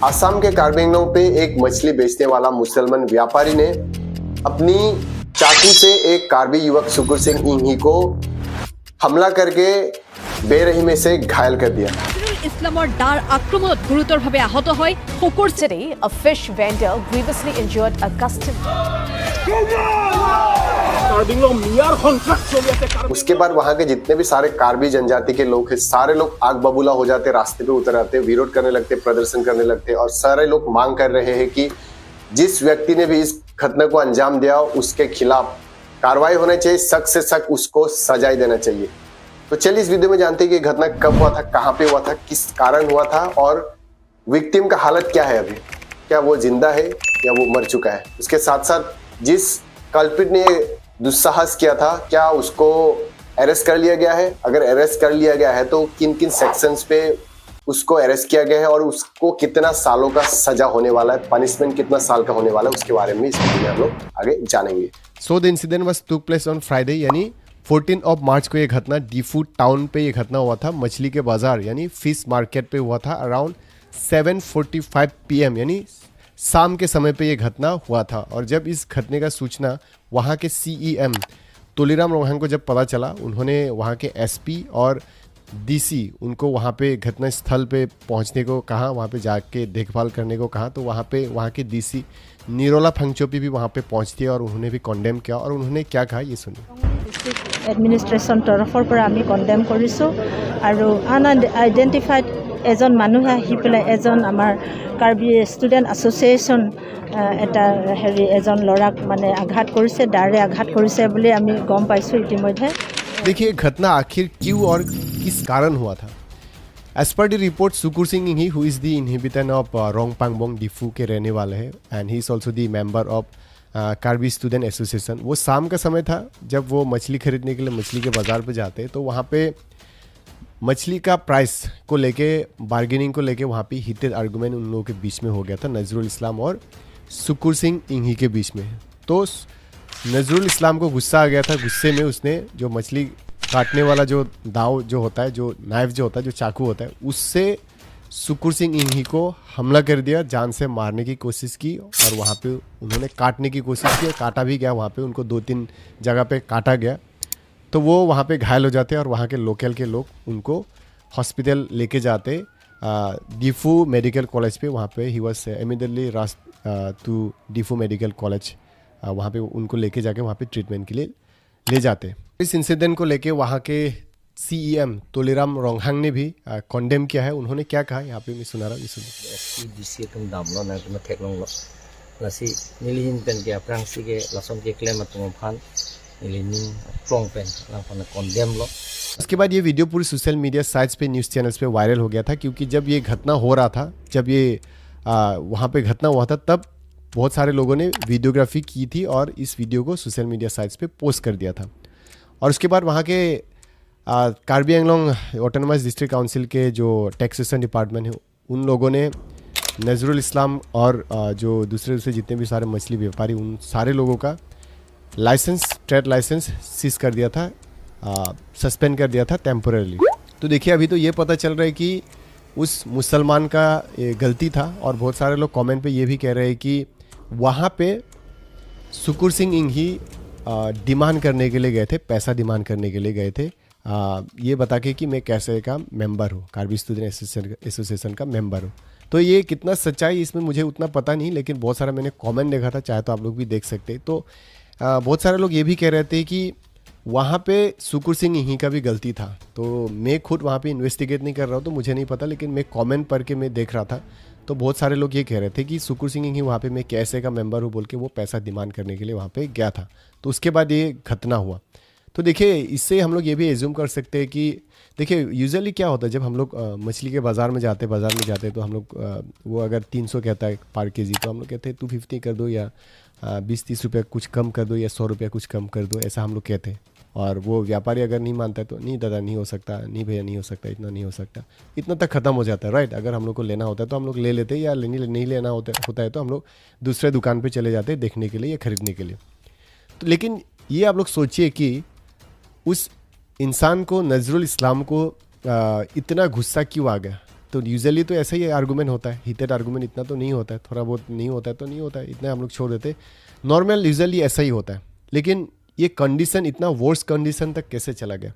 आसाम के कार्बी आंगलोंग पे एक मछली बेचने वाला मुसलमान व्यापारी ने अपनी चाकू से एक कार्बी युवक सुकुर सिंह इंही को हमला करके बेरहिमी से घायल कर दिया। ইছলামৰ ডাৰ আক্ৰমণত গুৰুতৰভাৱে আহত হয় শুকুৰ Today, a fish vendor grievously injured a customer. उसके बाद वहां के जितने भी सारे कार्बी जनजाति के लोग हैं, सारे लोग आग बबूला हो जाते, रास्ते पे उतर आते, विरोध करने लगते, प्रदर्शन करने लगते और सारे लोग मांग कर रहे हैं कि जिस व्यक्ति ने भी इस घटना को अंजाम दिया उसके खिलाफ कार्रवाई होनी चाहिए, सख्त से सख्त उसको सजाए देना चाहिए। तो चलिए इस वीडियो में जानते हैं कि घटना कब हुआ था, कहां पे हुआ था, किस कारण हुआ था और विक्टिम का हालत क्या है अभी, क्या वो जिंदा है या वो मर चुका है। उसके साथ साथ जिस कल्प्रिट ने दुस्साहस किया था, क्या उसको अरेस्ट कर लिया गया है, अगर अरेस्ट कर लिया गया है तो किन किन सेक्शंस पे उसको अरेस्ट किया गया है और उसको कितना सालों का सजा होने वाला है, पनिशमेंट कितना साल का होने वाला है, उसके बारे में इस वीडियो में हम लोग आगे जानेंगे। So the incident was took place on Friday यानी 14 मार्च को ये घटना डीफू टाउन पे ये घटना हुआ था। मछली के बाजार यानी फिश मार्केट पे हुआ था। अराउंड 7:45 PM यानी शाम के समय पे ये घटना हुआ था। और जब इस घटने का सूचना वहाँ के CEM तुलीराम रोहंग को जब पता चला, उन्होंने वहाँ के SP और DC उनको वहाँ पे घटना स्थल पे पहुँचने को कहा, वहाँ पे जाके देखभाल करने को कहा। तो वहाँ के DC निरोला फंगचोपी भी वहाँ पे पहुँचती है और उन्होंने भी कॉन्डेम किया। और उन्होंने क्या कहा ये सुनिए। এডমিনিষ্ট্ৰেশ্যন তৰফৰ পৰা আমি কণ্ডেম কৰিছোঁ আৰু আইডেণ্টিফাইড এজন মানুহে আহি পেলাই এজন আমাৰ কাৰ্বি ষ্টুডেণ্ট এছ'চিয়েশ্যন এটা এজন ল'ৰাক মানে আঘাত কৰিছে, ডাৰে আঘাত কৰিছে বুলি আমি গম পাইছোঁ ইতিমধ্যে। देखिए घटना आखिर क्यों और किस कारण हुआ था। As per the report Sukur Singh Inghi who is the inhabitant of Rongpangbong Diphu के रहने वाले हैं and he is also the member of Karbi student association. वो शाम का समय था जब वो मछली खरीदने के लिए मछली के बाज़ार पे जाते तो वहाँ पे मछली का प्राइस को लेके बार्गेनिंग को लेके वहाँ पे हीटेड आर्गूमेंट उन लोगों के बीच में हो गया था, नजरुल इस्लाम और सुकुर सिंह इंही के बीच में। तो नजरुल इस्लाम को गुस्सा आ गया था। गुस्से में उसने जो मछली काटने वाला जो दाव जो होता है, जो नाइफ जो होता है, जो चाकू होता है, उससे सुकुर सिंह इंही को हमला कर दिया, जान से मारने की कोशिश की और वहाँ पे उन्होंने काटने की कोशिश की, काटा भी गया। वहाँ पे उनको 2-3 जगह पे काटा गया तो वो वहाँ पे घायल हो जाते और वहाँ के लोकल के लोग उनको हॉस्पिटल लेके जाते डीफू मेडिकल कॉलेज पे। वहाँ पे ही वॉज इमीडिएटली रास टू डीफू मेडिकल कॉलेज, वहाँ पे उनको लेके जाके वहाँ पे ट्रीटमेंट के लिए ले जाते। इस इंसिडेंट को लेके वहाँ के CEM तुलीराम रोंगहांग ने भी कॉन्डेम किया है। उन्होंने क्या कहा यहाँ पे मैं सुना रहा हूँ। उसके बाद ये वीडियो पूरी सोशल मीडिया साइट्स पे, न्यूज़ चैनल्स पे वायरल हो गया था क्योंकि जब ये घटना हो रहा था, जब ये वहाँ पे घटना हुआ था, तब बहुत सारे लोगों ने वीडियोग्राफी की थी और इस वीडियो को सोशल मीडिया साइट्स पे पोस्ट कर दिया था। और उसके बाद वहाँ के Karbi Anglong autonomous district council के जो टैक्सेशन डिपार्टमेंट है, उन लोगों ने नजरुल इस्लाम और जो दूसरे जितने भी सारे मछली व्यापारी, उन सारे लोगों का लाइसेंस, ट्रेड लाइसेंस सीज कर दिया था, सस्पेंड कर दिया था टेम्पोरली। तो देखिए अभी तो ये पता चल रहा है कि उस मुसलमान का गलती था और बहुत सारे लोग कमेंट पे ये भी कह रहे हैं कि वहाँ पे सुकुर सिंह इंही डिमांड करने के लिए गए थे, पैसा डिमांड करने के लिए गए थे, ये बता के कि मैं कैसे का मेंबर हूँ, कार्बी स्टूडेंट एसोसिएशन का मेंबर हूँ। तो ये कितना सच्चाई इसमें मुझे उतना पता नहीं, लेकिन बहुत सारा मैंने कमेंट देखा था, चाहे तो आप लोग भी देख सकते हैं। तो बहुत सारे लोग ये भी कह रहे थे कि वहाँ पे सुकुर सिंह इंही का भी गलती था। तो मैं खुद वहाँ पे इन्वेस्टिगेट नहीं कर रहा हूँ तो मुझे नहीं पता, लेकिन मैं कमेंट पढ़ के मैं देख रहा था तो बहुत सारे लोग ये कह रहे थे कि सुकुर सिंह इंही वहाँ पे मैं कैसे का मेंबर हूँ बोल के वो पैसा डिमांड करने के लिए वहाँ पे गया था। तो उसके बाद ये घटना हुआ। तो देखिए इससे हम लोग ये भी एज्यूम कर सकते हैं कि देखिए यूजुअली क्या होता है जब हम लोग मछली के बाज़ार में जाते तो हम लोग वो अगर 300 कहता है पर केजी तो हम लोग कहते हैं 250 कर दो या 20-30 रुपये कुछ कम कर दो या 100 रुपये कुछ कम कर दो, ऐसा हम लोग कहते हैं। और वो व्यापारी अगर नहीं मानता है तो नहीं दादा नहीं हो सकता, नहीं भैया नहीं हो सकता, इतना नहीं हो सकता, इतना तक ख़त्म हो जाता है, राइट। अगर हम लोग को लेना होता है तो हम लोग ले लेते हैं, या नहीं लेना होता है तो हम लोग दूसरे दुकान पे चले जाते हैं देखने के लिए या ख़रीदने के लिए। तो लेकिन ये आप लोग सोचिए कि उस इंसान को, नजरुल इस्लाम को इतना गुस्सा क्यों आ गया। तो यूजुअली तो ऐसा ही आर्गूमेंट होता है, हीटेड आर्गूमेंट इतना तो नहीं होता है, थोड़ा बहुत नहीं होता है तो नहीं होता है, इतना हम लोग छोड़ देते। नॉर्मल यूजुअली ऐसा ही होता है, लेकिन ये कंडीशन इतना वर्स्ट कंडीशन तक कैसे चला गया?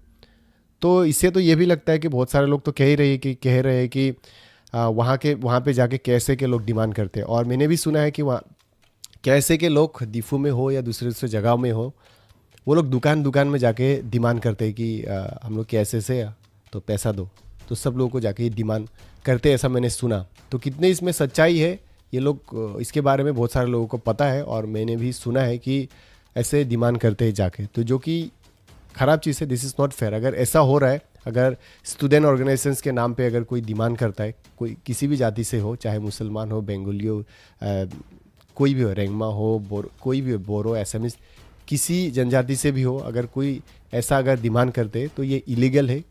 तो इससे तो ये भी लगता है कि बहुत सारे लोग तो कह रहे हैं कि वहाँ पे जाके कैसे के लोग डिमांड करते हैं। और मैंने भी सुना है कि वहाँ कैसे के लोग दीफू में हो या दूसरे जगह में हो, वो लोग दुकान में जाके डिमांड करते हैं कि हम लोग कैसे से तो पैसा दो, तो सब लोगों को जाके डिमांड करते हैं, ऐसा मैंने सुना। तो कितने इसमें सच्चाई है ये लोग, इसके बारे में बहुत सारे लोगों को पता है और मैंने भी सुना है कि ऐसे डिमांड करते हैं जाके, तो जो कि ख़राब चीज़ है। This is not fair. अगर ऐसा हो रहा है, अगर स्टूडेंट ऑर्गेनाइजेशंस के नाम पे अगर कोई डिमांड करता है, कोई किसी भी जाति से हो, चाहे मुसलमान हो, बंगाली हो, कोई भी हो, रेंगमा हो, कोई भी हो, बोरो, एसामीज, किसी जनजाति से भी हो, अगर कोई ऐसा अगर डिमांड करते हैं तो ये इलीगल है।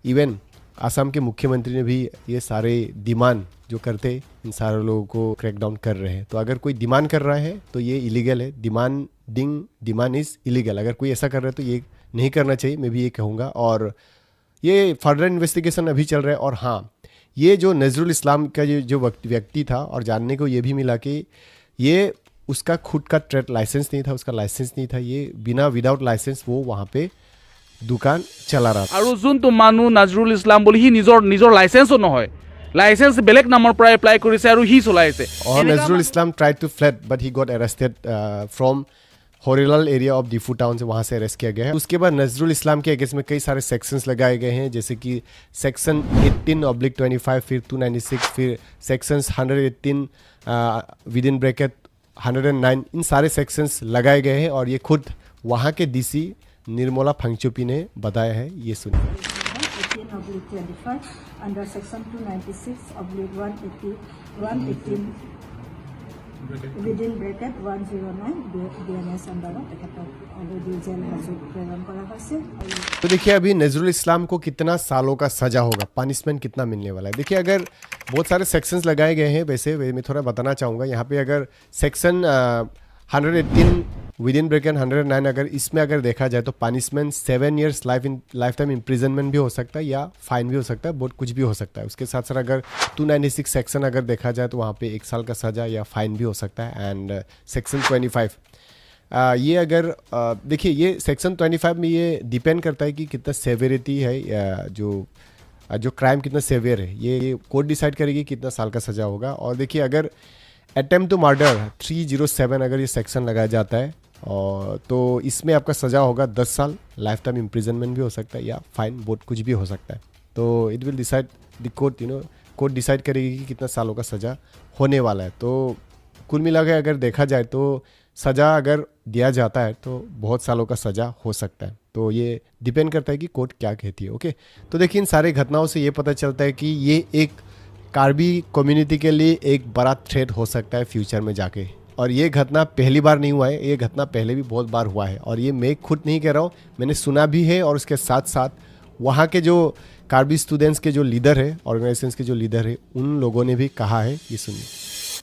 इवन आसाम के मुख्यमंत्री ने भी ये सारे डिमांड जो करते इन सारे लोगों को क्रैकडाउन कर रहे हैं। तो अगर कोई डिमांड कर रहा है तो ये इलीगल है। Demand is illegal. अगर कोई ऐसा कर रहा है तो ये नहीं करना चाहिए, मैं भी ये कहूँगा। और ये फर्दर इन्वेस्टिगेशन अभी चल रहा है। और हाँ, ये जो नजरुल इस्लाम का जो व्यक्ति था, और जानने को ये भी मिला कि ये उसका खुद का ट्रेड लाइसेंस नहीं था, उसका लाइसेंस नहीं था, ये विदाउट लाइसेंस वो वहाँ पे दुकान चला रहा था। और जोनतो मानु नजरुल इस्लाम बोली ही निजर लाइसेंसो নহয়, लाइसेंस बेलेग नाমৰ পৰা এপ্লাই কৰিছে আৰু হি চলাইছে। और Nazrul Islam tried to fled but he got arrested from Horilal area of Diphu town से, वहाँ से अरेस्ट किया गया है। उसके बाद नजरुल इस्लाम के अगेंस्ट में कई सारे सेक्शंस लगाए गए हैं, जैसे कि सेक्शन 18/25, फिर 296, फिर सेक्शंस 118 विद इन ब्रैकेट 109, इन सारे सेक्शंस लगाए गए हैं। और ये खुद वहाँ के डीसी निर्मला फंगचुपी ने बताया है, ये सुनिए। 18/25 under section 296/118 within bracket 109 DNS আন্ডাৰত তেখেতক অলৰেডি জেল হাজত প্ৰেৰণ কৰা হৈছে। तो देखिए अभी नजरुल इस्लाम को कितना सालों का सजा होगा, पनिशमेंट कितना मिलने वाला है। देखिए अगर बहुत सारे सेक्शंस लगाए गए हैं, वैसे मैं थोड़ा बताना चाहूँगा यहाँ पे। अगर सेक्शन 118 विद इन ब्रैकेट 109, अगर इसमें अगर देखा जाए तो punishment 7 years life time imprisonment भी हो सकता है या फाइन भी हो सकता है, बहुत कुछ भी हो सकता है। उसके साथ साथ अगर 296 सेक्शन अगर देखा जाए तो वहाँ पे 1 साल का सजा या फाइन भी हो सकता है। एंड सेक्शन 25 ये अगर देखिए, ये सेक्शन 25 में ये डिपेंड करता है कि कितना सेवेरिटी है, जो क्राइम कितना सेवियर है, ये कोर्ट डिसाइड करेगी कितना साल का सजा होगा। और देखिए अगर अटेम्प्ट टू मर्डर 307 अगर ये सेक्शन लगाया जाता है और तो इसमें आपका सज़ा होगा 10 साल, लाइफ टाइम इम्प्रिजनमेंट भी हो सकता है या फाइन, बहुत कुछ भी हो सकता है। तो it will decide the court, court decide करेगी कि कितना सालों का सज़ा होने वाला है। तो कुल मिला के अगर देखा जाए तो सज़ा अगर दिया जाता है तो बहुत सालों का सज़ा हो सकता है। तो ये डिपेंड करता है कि कोर्ट क्या कहती है। ओके, तो देखिए इन सारे घटनाओं से ये पता चलता है कि ये एक कार्बी कम्युनिटी के लिए एक बड़ा थ्रेट हो सकता है फ्यूचर में जाके। और ये घटना पहली बार नहीं हुआ है, ये घटना पहले भी बहुत बार हुआ है। और ये मैं खुद नहीं कह रहा हूँ, मैंने सुना भी है। और उसके साथ साथ वहाँ के जो कार्बी स्टूडेंट्स के जो लीडर है, ऑर्गेनाइजेशंस के जो लीडर है, उन लोगों ने भी कहा है, ये सुनिए।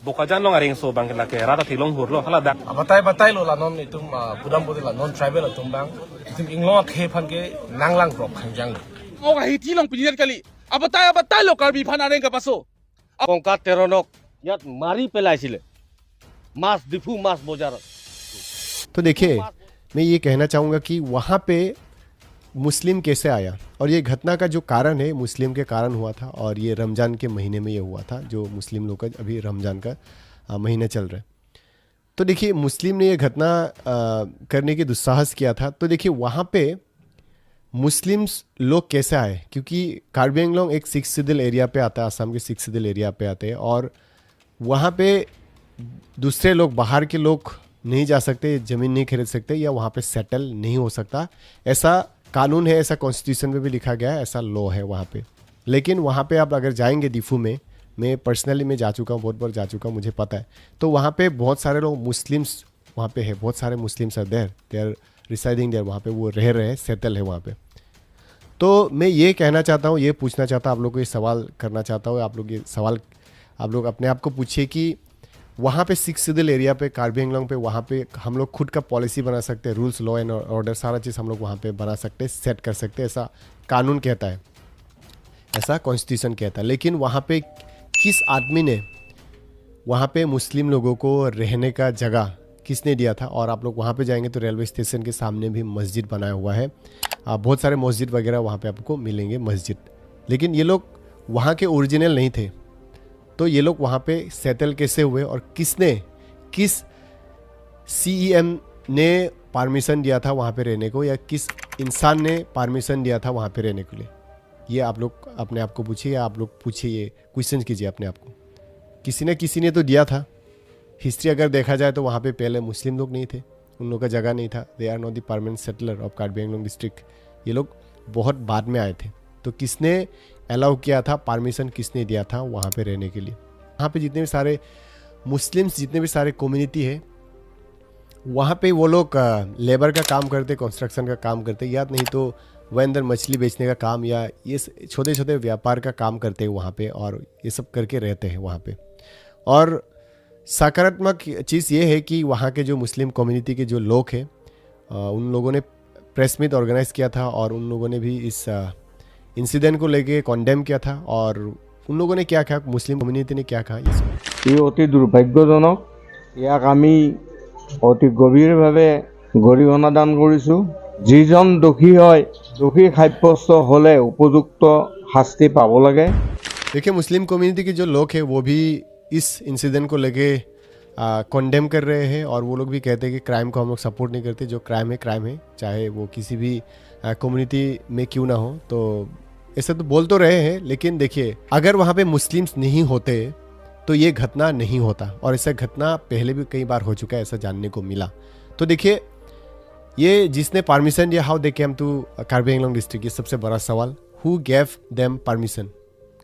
Bukajan long aring so bang la ke rata tilong hurlo hala dak batai lo la non itum budam budil la non tribal atum bang itum inglo khe phan ke nanglang prop khangjang o ga hiti long pinir kali abatai lo karbi phan areng ka paso কংকা তেৰণক ইয়াত মাৰি পেলাইছিলে মাছ ডিফু মাছ বজাৰত। तो देखिए मैं ये कहना चाहूँगा कि वहाँ पे मुस्लिम कैसे आया, और ये घटना का जो कारण है मुस्लिम के कारण हुआ था। और ये रमज़ान के महीने में ये हुआ था, जो मुस्लिम लोग का अभी रमज़ान का महीना चल रहा है। तो देखिए मुस्लिम ने ये घटना करने की दुस्साहस किया था। तो देखिए वहाँ पे मुस्लिम्स लोग कैसे आए, क्योंकि कार्बी एंगलोंग एक सिक्स सिडिल एरिया पे आता है, आसाम के सिक्स सिडिल एरिया पे आते हैं। और वहाँ पे दूसरे लोग, बाहर के लोग नहीं जा सकते, ज़मीन नहीं खरीद सकते या वहाँ पे सेटल नहीं हो सकता। ऐसा कानून है, ऐसा कॉन्स्टिट्यूशन में भी लिखा गया है, ऐसा लॉ है वहाँ पे। लेकिन वहाँ पे आप अगर जाएंगे दीफू में, मैं पर्सनली मैं जा चुका हूँ, बहुत बार जा चुका हूँ, मुझे पता है। तो वहाँ पे बहुत सारे लोग मुस्लिम्स वहाँ पे है, बहुत सारे Muslims are there, they are residing there, वहाँ पे वो रह रहे हैं, सेटल है वहाँ पे। तो मैं ये कहना चाहता हूँ, ये पूछना चाहता हूँ आप लोग को, ये सवाल करना चाहता हूँ, आप लोग ये सवाल आप लोग अपने आप को पूछिए कि वहाँ पे सिक्स सिडिल एरिया पे, कार्बी एंगलोंग पे, वहाँ पे हम लोग खुद का पॉलिसी बना सकते हैं, रूल्स, लॉ एंड ऑर्डर, सारा चीज़ हम लोग वहाँ पे बना सकते हैं, सेट कर सकते हैं, ऐसा कानून कहता है। ऐसा कॉन्स्टिट्यूशन कहता है। लेकिन वहाँ पे किस आदमी ने वहाँ पे मुस्लिम लोगों को रहने का जगह किसने दिया था? और आप लोग वहाँ पे जाएंगे तो रेलवे स्टेशन के सामने भी मस्जिद बनाया हुआ है, बहुत सारे मस्जिद वगैरह वहाँ पे आपको मिलेंगे मस्जिद। लेकिन ये लोग वहाँ के ओरिजिनल नहीं थे, तो ये लोग वहाँ पे सेटल कैसे हुए और किस CEM ने परमिशन दिया था वहाँ पे रहने को, या किस इंसान ने परमिशन दिया था वहाँ पे रहने के लिए? ये आप लोग अपने आप को पूछिए, या आप लोग पूछिए, ये क्वेश्चन कीजिए अपने आप को। किसी ने तो दिया था। हिस्ट्री अगर देखा जाए तो वहाँ पे पहले मुस्लिम लोग नहीं थे, उन लोगों का जगह नहीं था। They are not the permanent settler of Karbi Anglong district. ये लोग बहुत बाद में आए थे। तो किसने अलाउ किया था, परमिशन किसने दिया था वहाँ पे रहने के लिए? वहाँ पे जितने भी सारे मुस्लिम्स, जितने भी सारे कम्युनिटी है, वहाँ पे वो लोग लेबर का काम करते, कंस्ट्रक्शन का काम करते, या नहीं तो वह अंदर मछली बेचने का काम, या ये छोटे छोटे व्यापार का काम करते हैं वहाँ पे, और ये सब करके रहते हैं वहाँ पे। और सकारात्मक चीज़ ये है कि वहाँ के जो मुस्लिम कम्युनिटी के जो लोग हैं, उन लोगों ने प्रेस मीट ऑर्गेनाइज किया था, और उन लोगों ने भी इस इंसिडेंट को लेके कॉन्डेम किया था। और उन लोगों ने क्या कहा, मुस्लिम कम्युनिटी ने क्या कहा, ये অতি দুৰ্ভাগ্যজনক। ইয়াক আমি অতি গভীৰভাৱে গৰিহণা দান কৰিছোঁ। যিজন দোষী হয়, দোষী সাব্যস্ত হ'লে উপযুক্ত শাস্তি পাব লাগে। देखिए, मुस्लिम कम्युनिटी के जो लोग हैं वो भी इस इंसिडेंट को लेके कॉन्डेम कर रहे हैं, और वो लोग भी कहते हैं कि क्राइम को हम लोग सपोर्ट नहीं करते। जो क्राइम है, चाहे वो किसी भी कम्युनिटी में क्यों ना हो। तो ऐसा तो बोल तो रहे हैं, लेकिन देखिए, अगर वहाँ पे मुस्लिम्स नहीं होते तो ये घटना नहीं होता, और ऐसा घटना पहले भी कई बार हो चुका है, ऐसा जानने को मिला। तो देखिए, ये जिसने परमिशन दिया, how they came to Karbi Anglong district, ये सबसे बड़ा सवाल। Who gave them permission?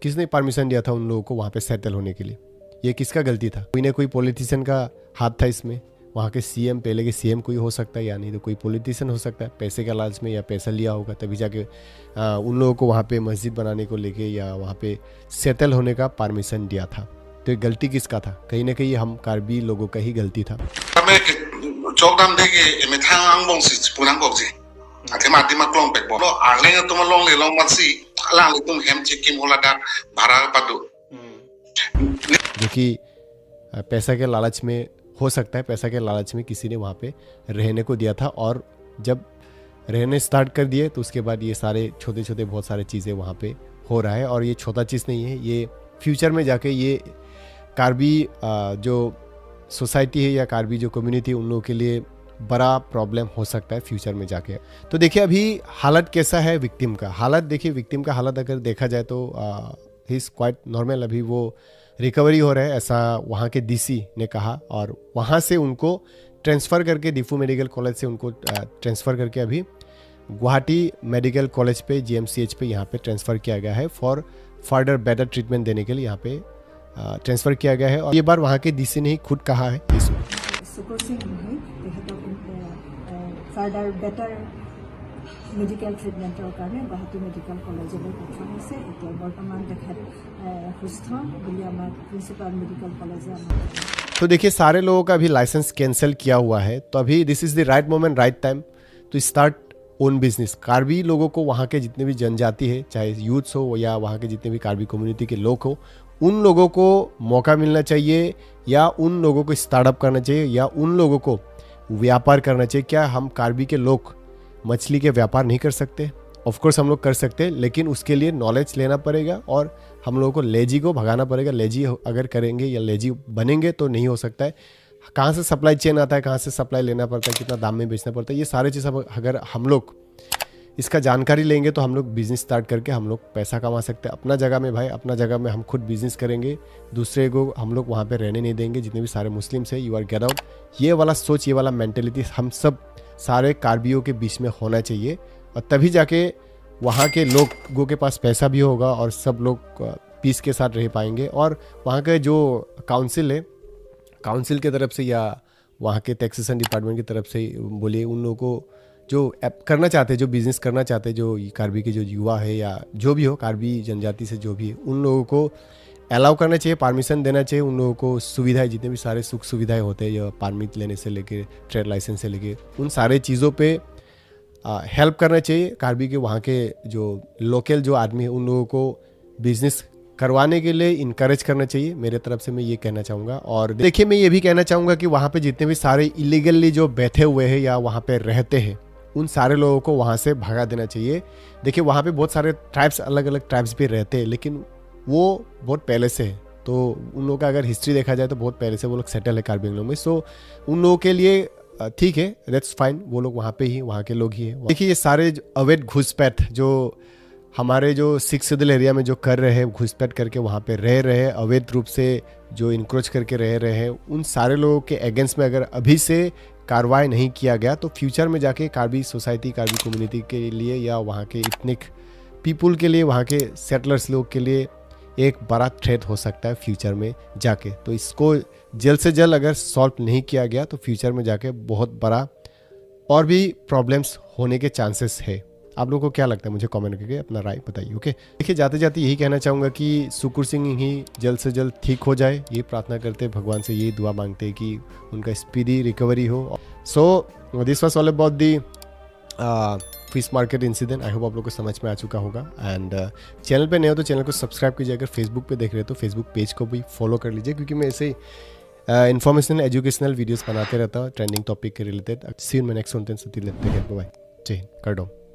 किसने परमिशन दिया था उन लोगों को वहाँ पे सेटल होने के लिए? ये किसका गलती था? कोई ना कोई पॉलिटिशियन का हाथ था इसमें। वहाँ के CM, पहले के CM कोई हो सकता है, या नहीं तो कोई पॉलिटिशियन हो सकता है, पैसे के लालच में, या पैसा लिया होगा तभी जाके उन लोगों को वहाँ पे मस्जिद बनाने को लेके या वहाँ पे सेटल होने का परमिशन दिया था। तो ये गलती किसका था? कहीं ना कहीं हम कार्बी लोगों का ही गलती था। जो कि पैसा के लालच में हो सकता है, पैसा के लालच में किसी ने वहाँ पे रहने को दिया था, और जब रहने स्टार्ट कर दिए तो उसके बाद ये सारे छोटे छोटे बहुत सारे चीज़ें वहाँ पे हो रहा है। और ये छोटा चीज़ नहीं है, ये फ्यूचर में जाके ये कार्बी जो सोसाइटी है या कार्बी जो कम्युनिटी, उन लोगों के लिए बड़ा प्रॉब्लम हो सकता है फ्यूचर में जाके। तो देखिए, अभी हालत कैसा है विक्टिम का? हालत देखिए, विक्टिम का हालत अगर देखा जाए तो ही इज़ क्वाइट नॉर्मल। अभी वो रिकवरी हो रहा है, ऐसा वहाँ के DC ने कहा, और वहाँ से उनको ट्रांसफ़र करके डिफू मेडिकल कॉलेज से उनको ट्रांसफ़र करके अभी गुवाहाटी मेडिकल कॉलेज पे, GMCH पे यहाँ पे ट्रांसफ़र किया गया है, फॉर फर्दर बेटर ट्रीटमेंट देने के लिए यहाँ पे ट्रांसफ़र किया गया है। और ये बार वहाँ के DC ने ही खुद कहा है इसमें। फार्दार बेटार मेडिकल ट्रिटमेंटर कारण गुवाहाटी मेडिकल कलेजলৈ পঠোৱা হৈছে। এতিয়া বৰ্তমান তেখেত সুস্থ বুলি আমাৰ प्रिंसिपल मेडिकल कॉलेज। तो देखिए, सारे लोगों का अभी लाइसेंस कैंसिल किया हुआ है, तो अभी this is the right moment, right time to start own business. Karbi लोगों को, वहाँ के जितने भी जनजाति है, चाहे यूथ्स हो या वहाँ के जितने भी कार्बी कम्युनिटी के लोग हो, उन लोगों को मौका मिलना चाहिए, या उन लोगों को स्टार्टअप करना चाहिए, या उन लोगों को व्यापार करना चाहिए। क्या हम कार्बी के लोग मछली के व्यापार नहीं कर सकते? ऑफ कोर्स हम लोग कर सकते हैं, लेकिन उसके लिए नॉलेज लेना पड़ेगा, और हम लोगों को लेजी को भगाना पड़ेगा। लेजी अगर करेंगे या लेजी बनेंगे तो नहीं हो सकता है। कहाँ से सप्लाई चेन आता है, कहाँ से सप्लाई लेना पड़ता है, कितना दाम में बेचना पड़ता है, ये सारे चीज़ अगर हम लोग इसका जानकारी लेंगे तो हम लोग बिज़नेस स्टार्ट करके हम लोग पैसा कमा सकते हैं। अपना जगह में भाई, अपना जगह में हम खुद बिज़नेस करेंगे, दूसरे को हम लोग वहाँ पे रहने नहीं देंगे। जितने भी सारे मुस्लिम्स हैं, यू आर गेट आउट। ये वाला सोच, ये वाला मेंटेलिटी हम सब सारे कार्बियों के बीच में होना चाहिए, और तभी जाके वहाँ के लोगों के पास पैसा भी होगा, और सब लोग पीस के साथ रह पाएंगे। और वहाँ के जो काउंसिल है, काउंसिल की तरफ से या वहाँ के टैक्सेशन डिपार्टमेंट की तरफ से बोलिए, उन लोगों को जो करना चाहते हैं, जो बिज़नेस करना चाहते हैं, जो कार्बी के जो युवा है या जो भी हो, कार्बी जनजाति से जो भी है, उन लोगों को अलाउ करना चाहिए, परमिशन देना चाहिए। उन लोगों को सुविधाएं, जितने भी सारे सुख सुविधाएं होते हैं, या परमिट लेने से लेके ट्रेड लाइसेंस से लेके, उन सारे चीज़ों पे हेल्प करना चाहिए। कार्बी के वहाँ के जो लोकल जो आदमी है, उन लोगों को बिजनेस करवाने के लिए इनकरेज करना चाहिए। मेरे तरफ से मैं ये कहना चाहूँगा। और देखिए, मैं ये भी कहना चाहूँगा कि वहाँ पे जितने भी सारे इलीगली जो बैठे हुए हैं या वहाँ पे रहते हैं, उन सारे लोगों को वहाँ से भगा देना चाहिए। देखिए, वहाँ पे बहुत सारे ट्राइब्स, अलग अलग ट्राइब्स भी रहते हैं, लेकिन वो बहुत पहले से है। तो उन लोगों का अगर हिस्ट्री देखा जाए तो बहुत पहले से वो लोग सेटल है कार्बी आंग्लों में। सो उन लोगों के लिए ठीक है, दैट्स फाइन, वो लोग वहाँ पे ही, वहाँ के लोग ही हैं। देखिए, ये सारे अवैध घुसपैठ जो हमारे जो सिख सिदल एरिया में जो कर रहे हैं, घुसपैठ करके वहाँ पे रह रहे हैं, अवैध रूप से जो इंक्रोच करके रह रहे हैं, उन सारे लोगों के अगेंस्ट में अगर अभी से कार्रवाई नहीं किया गया तो फ्यूचर में जाके कार्बी सोसाइटी, कार्बी कम्युनिटी के लिए या वहाँ के इथनिक पीपुल के लिए, वहाँ के सेटलर्स लोग के लिए एक बड़ा थ्रेट हो सकता है फ्यूचर में जाके। तो इसको जल्द से जल्द अगर सॉल्व नहीं किया गया तो फ्यूचर में जाके बहुत बड़ा और भी प्रॉब्लम्स होने के चांसेस है। आप लोगों को क्या लगता है, मुझे कमेंट करके अपना राय बताइए। ओके, देखिए, जाते जाते यही कहना चाहूँगा कि सुकुर सिंह ही जल्द से जल्द ठीक हो जाए, ये प्रार्थना करते, भगवान से यही दुआ मांगते हैं कि उनका स्पीडी रिकवरी हो। So this was all about the fish market incident. I hope आप लोग को समझ में आ चुका होगा। एंड चैनल पे नए हो तो चैनल को सब्सक्राइब कीजिए। अगर फेसबुक पे देख रहे हो तो फेसबुक पेज को भी फॉलो कर लीजिए, क्योंकि मैं ऐसे इन्फॉर्मेशनल एजुकेशनल वीडियोस बनाते रहता हूँ ट्रेंडिंग टॉपिक के related. See you in my next content. Bye bye. जय हिंद, कर दो।